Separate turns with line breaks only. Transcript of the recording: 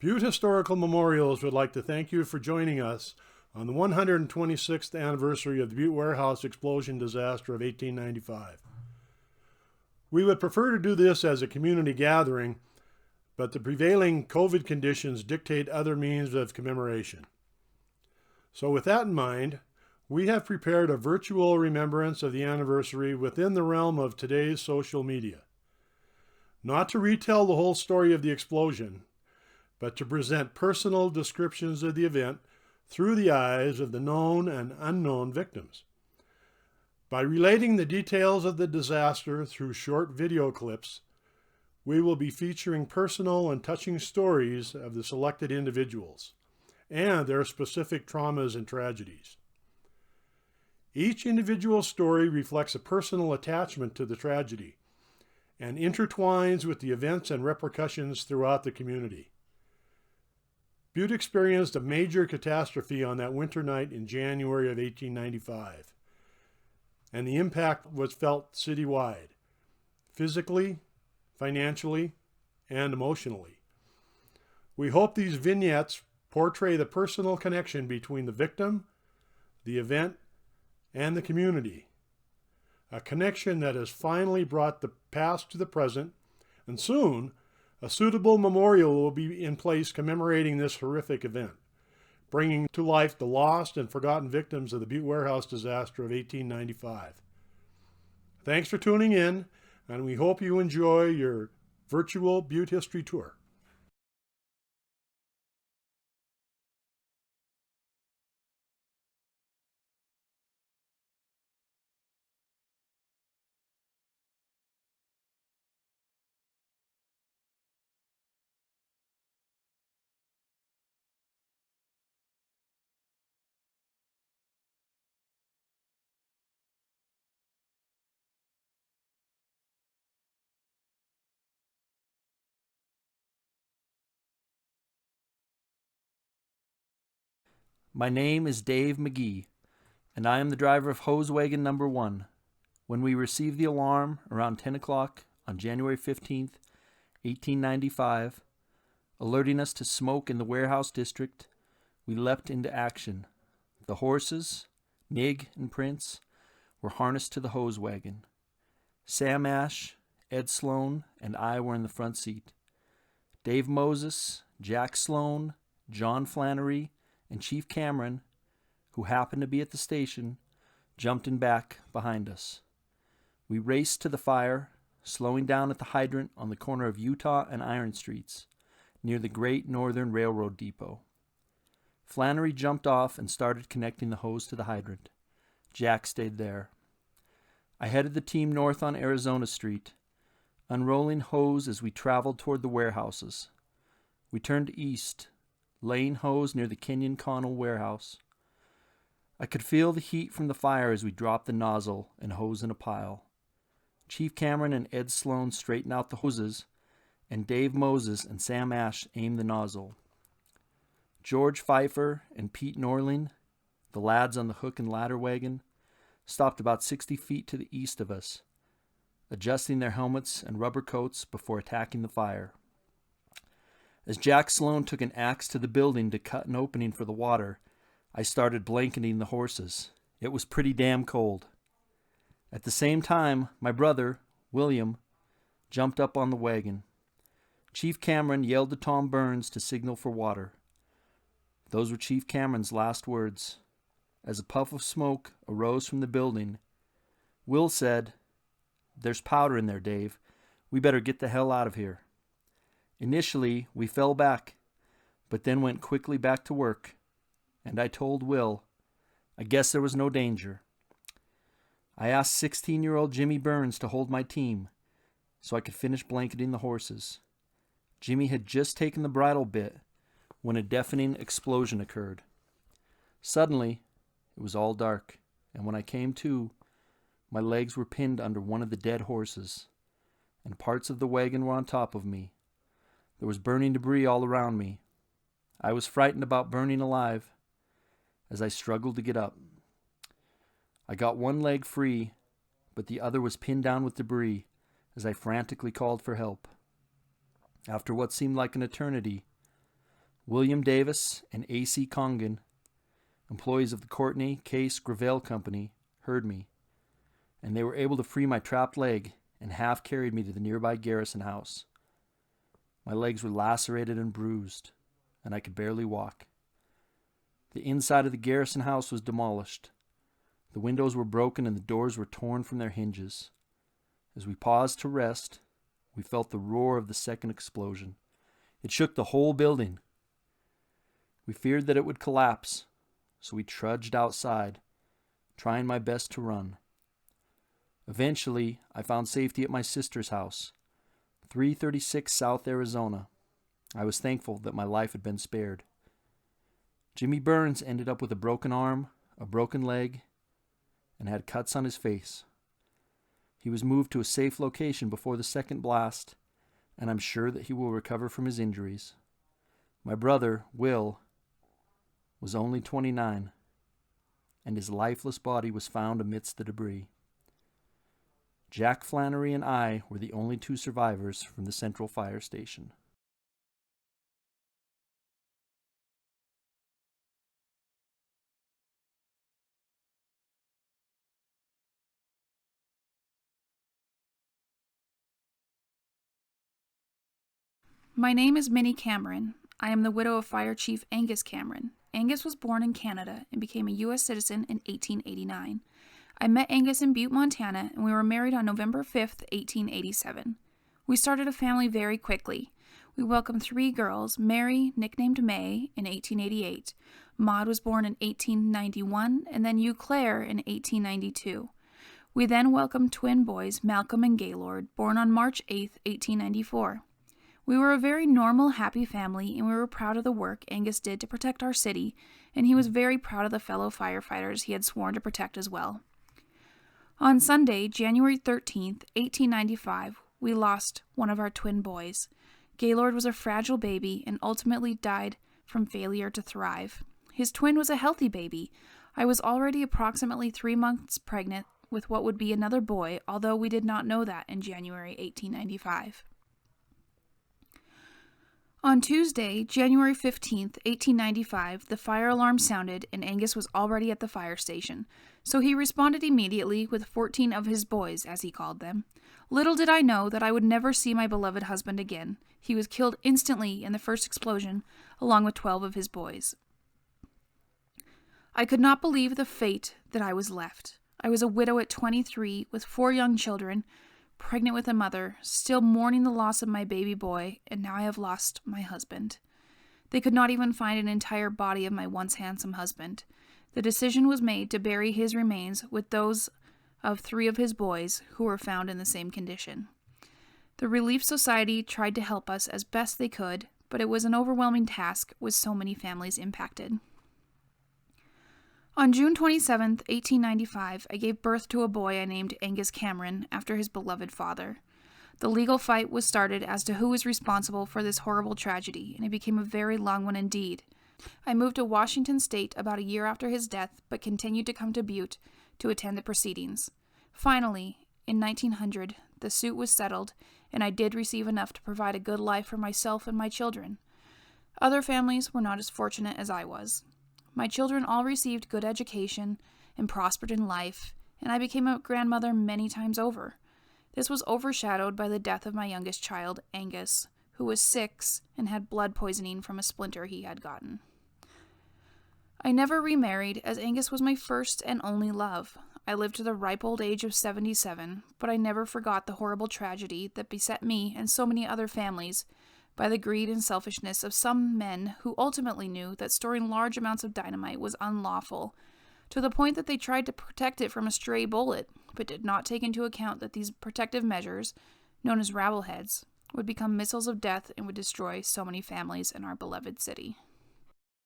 Butte Historical Memorials would like to thank you for joining us on the 126th anniversary of the Butte Warehouse Explosion disaster of 1895. We would prefer to do this as a community gathering, but the prevailing COVID conditions dictate other means of commemoration. So with that in mind, we have prepared a virtual remembrance of the anniversary within the realm of today's social media. Not to retell the whole story of the explosion, but to present personal descriptions of the event through the eyes of the known and unknown victims. By relating the details of the disaster through short video clips, we will be featuring personal and touching stories of the selected individuals and their specific traumas and tragedies. Each individual story reflects a personal attachment to the tragedy and intertwines with the events and repercussions throughout the community. Butte experienced a major catastrophe on that winter night in January of 1895, and the impact was felt citywide, physically, financially, and emotionally. We hope these vignettes portray the personal connection between the victim, the event, and the community, a connection that has finally brought the past to the present, and soon a suitable memorial will be in place commemorating this horrific event, bringing to life the lost and forgotten victims of the Butte Warehouse disaster of 1895. Thanks for tuning in, and we hope you enjoy your virtual Butte History Tour.
My name is Dave Magee, and I am the driver of hose wagon number 1. When we received the alarm around 10 o'clock on January 15th, 1895, alerting us to smoke in the warehouse district, we leapt into action. The horses, Nig and Prince, were harnessed to the hose wagon. Sam Ash, Ed Sloan, and I were in the front seat. Dave Moses, Jack Sloan, John Flannery, and Chief Cameron, who happened to be at the station, jumped in back behind us. We raced to the fire, slowing down at the hydrant on the corner of Utah and Iron Streets, near the Great Northern Railroad Depot. Flannery jumped off and started connecting the hose to the hydrant. Jack stayed there. I headed the team north on Arizona Street, unrolling hose as we traveled toward the warehouses. We turned east, laying hose near the Kenyon Connell warehouse. I could feel the heat from the fire as we dropped the nozzle and hose in a pile. Chief Cameron and Ed Sloan straightened out the hoses, and Dave Moses and Sam Ash aimed the nozzle. George Pfeiffer and Pete Norling, the lads on the hook and ladder wagon, stopped about 60 feet to the east of us, adjusting their helmets and rubber coats before attacking the fire. As Jack Sloan took an axe to the building to cut an opening for the water, I started blanketing the horses. It was pretty damn cold. At the same time, my brother, William, jumped up on the wagon. Chief Cameron yelled to Tom Burns to signal for water. Those were Chief Cameron's last words. As a puff of smoke arose from the building, Will said, "There's powder in there, Dave. We better get the hell out of here." Initially, we fell back, but then went quickly back to work, and I told Will, I guess there was no danger. I asked 16-year-old Jimmy Burns to hold my team so I could finish blanketing the horses. Jimmy had just taken the bridle bit when a deafening explosion occurred. Suddenly, it was all dark, and when I came to, my legs were pinned under one of the dead horses, and parts of the wagon were on top of me. There was burning debris all around me. I was frightened about burning alive as I struggled to get up. I got one leg free, but the other was pinned down with debris as I frantically called for help. After what seemed like an eternity, William Davis and A.C. Congan, employees of the Courtney Case Gravel Company, heard me, and they were able to free my trapped leg and half carried me to the nearby garrison house. My legs were lacerated and bruised, and I could barely walk. The inside of the garrison house was demolished. The windows were broken and the doors were torn from their hinges. As we paused to rest, we felt the roar of the second explosion. It shook the whole building. We feared that it would collapse, so we trudged outside, trying my best to run. Eventually, I found safety at my sister's house, 336 South Arizona. I was thankful that my life had been spared. Jimmy Burns ended up with a broken arm, a broken leg, and had cuts on his face. He was moved to a safe location before the second blast, and I'm sure that he will recover from his injuries. My brother, Will, was only 29, and his lifeless body was found amidst the debris. Jack Flannery and I were the only two survivors from the Central Fire Station.
My name is Minnie Cameron. I am the widow of Fire Chief Angus Cameron. Angus was born in Canada and became a U.S. citizen in 1889. I met Angus in Butte, Montana, and we were married on November 5th, 1887. We started a family very quickly. We welcomed 3 girls, Mary, nicknamed May, in 1888. Maud was born in 1891, and then Eau Claire in 1892. We then welcomed twin boys, Malcolm and Gaylord, born on March 8th, 1894. We were a very normal, happy family, and we were proud of the work Angus did to protect our city, and he was very proud of the fellow firefighters he had sworn to protect as well. On Sunday, January 13th, 1895, we lost one of our twin boys. Gaylord was a fragile baby and ultimately died from failure to thrive. His twin was a healthy baby. I was already approximately 3 months pregnant with what would be another boy, although we did not know that in January 1895. On Tuesday, January 15th, 1895, the fire alarm sounded and Angus was already at the fire station, so he responded immediately with 14 of his boys, as he called them. Little did I know that I would never see my beloved husband again. He was killed instantly in the first explosion, along with 12 of his boys. I could not believe the fate that I was left. I was a widow at 23 with 4 young children, pregnant with a mother, still mourning the loss of my baby boy, and now I have lost my husband. They could not even find an entire body of my once handsome husband. The decision was made to bury his remains with those of 3 of his boys who were found in the same condition. The Relief Society tried to help us as best they could, but it was an overwhelming task with so many families impacted. On June 27, 1895, I gave birth to a boy I named Angus Cameron after his beloved father. The legal fight was started as to who was responsible for this horrible tragedy, and it became a very long one indeed. I moved to Washington State about a year after his death, but continued to come to Butte to attend the proceedings. Finally, in 1900, the suit was settled, and I did receive enough to provide a good life for myself and my children. Other families were not as fortunate as I was. My children all received good education and prospered in life, and I became a grandmother many times over. This was overshadowed by the death of my youngest child, Angus, who was 6 and had blood poisoning from a splinter he had gotten. I never remarried, as Angus was my first and only love. I lived to the ripe old age of 77, but I never forgot the horrible tragedy that beset me and so many other families by the greed and selfishness of some men who ultimately knew that storing large amounts of dynamite was unlawful, to the point that they tried to protect it from a stray bullet, but did not take into account that these protective measures, known as rattleheads, would become missiles of death and would destroy so many families in our beloved city.